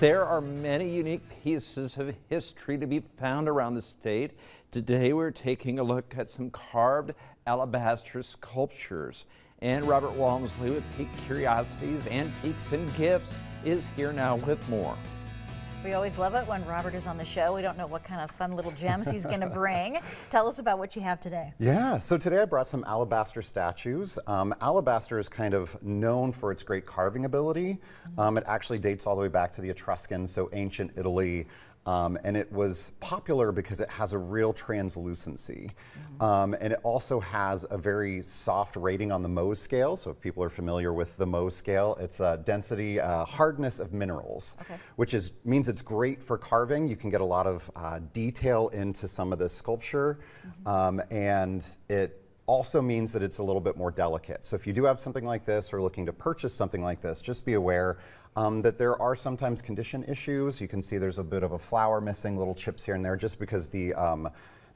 There are many unique pieces of history to be found around the state. Today we're taking a look at some carved alabaster sculptures. And Robert Walmsley with Piqued Curiosities, Antiques and Gifts is here now with more. We always love it when Robert is on the show. We don't know what kind of fun little gems he's going to bring. Tell us about what you have today. Yeah, so today I brought some alabaster statues. Alabaster is kind of known for its great carving ability. It actually dates all the way back to the Etruscans, so ancient Italy. And it was popular because it has a real translucency. And it also has a very soft rating on the Mohs scale. So if people are familiar with the Mohs scale, it's a density, hardness of minerals, which means it's great for carving. You can get a lot of detail into some of this sculpture. And it also means that it's a little bit more delicate. So if you do have something like this or looking to purchase something like this, just be aware that there are sometimes condition issues. You can see there's a bit of a flower missing, little chips here and there, just because the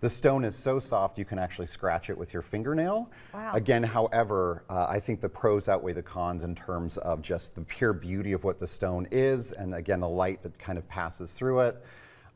stone is so soft you can actually scratch it with your fingernail. Wow. Again, however, I think the pros outweigh the cons in terms of just the pure beauty of what the stone is, and again, the light that kind of passes through it.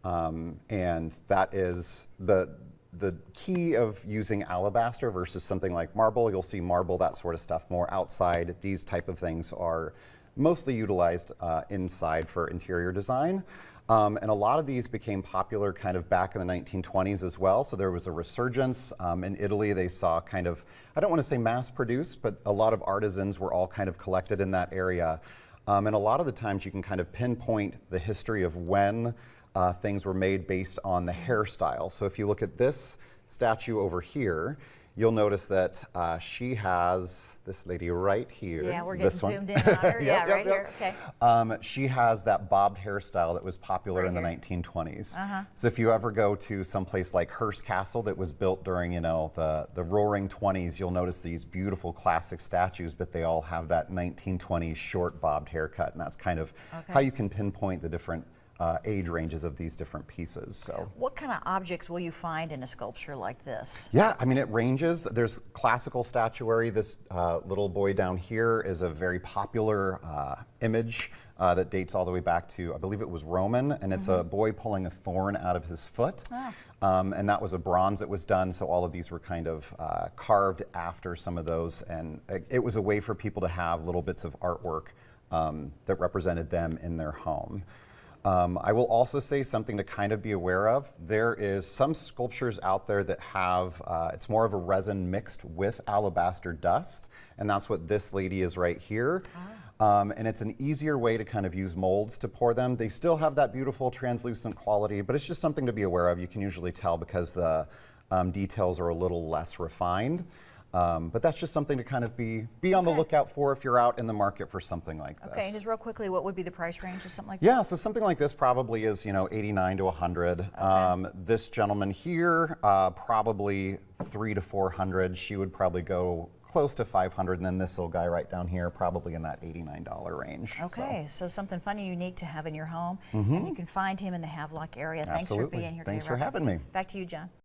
And that is the key of using alabaster versus something like marble. You'll see marble, that sort of stuff, more outside. These type of things are mostly utilized inside for interior design. And a lot of these became popular kind of back in the 1920s as well. So there was a resurgence. In Italy, they saw kind of, I don't want to say mass produced, but a lot of artisans were all kind of collected in that area. And a lot of the times you can kind of pinpoint the history of when things were made based on the hairstyle. So if you look at this statue over here, you'll notice that she has this lady right here. Yeah, we're getting zoomed in on her. Yeah, right here. Okay. She has that bobbed hairstyle that was popular in the 1920s. So if you ever go to some place like Hearst Castle that was built during, you know, the Roaring 20s, you'll notice these beautiful classic statues, but they all have that 1920s short bobbed haircut, and that's kind of how you can pinpoint the different age ranges of these different pieces. So, what kind of objects will you find in a sculpture like this? Yeah, I mean, it ranges. There's classical statuary. This little boy down here is a very popular image that dates all the way back to, I believe it was Roman, and it's a boy pulling a thorn out of his foot. And that was a bronze that was done, so all of these were kind of carved after some of those, and it was a way for people to have little bits of artwork that represented them in their home. I will also say something to kind of be aware of. There is some sculptures out there that have, it's more of a resin mixed with alabaster dust, and that's what this lady is right here. And it's an easier way to kind of use molds to pour them. They still have that beautiful translucent quality, but it's just something to be aware of. You can usually tell because the details are a little less refined. But that's just something to kind of be on the lookout for if you're out in the market for something like this. Okay, just real quickly, what would be the price range of something like this? this? Yeah, so something like this probably is, you know, 89 to 100. This gentleman here, probably 300 to 400. She would probably go close to 500, and then this little guy right down here, probably in that $89 range. Okay, so something fun and unique to have in your home, and you can find him in the Havelock area. Thanks for being here today, Thanks for having me. Back to you, John.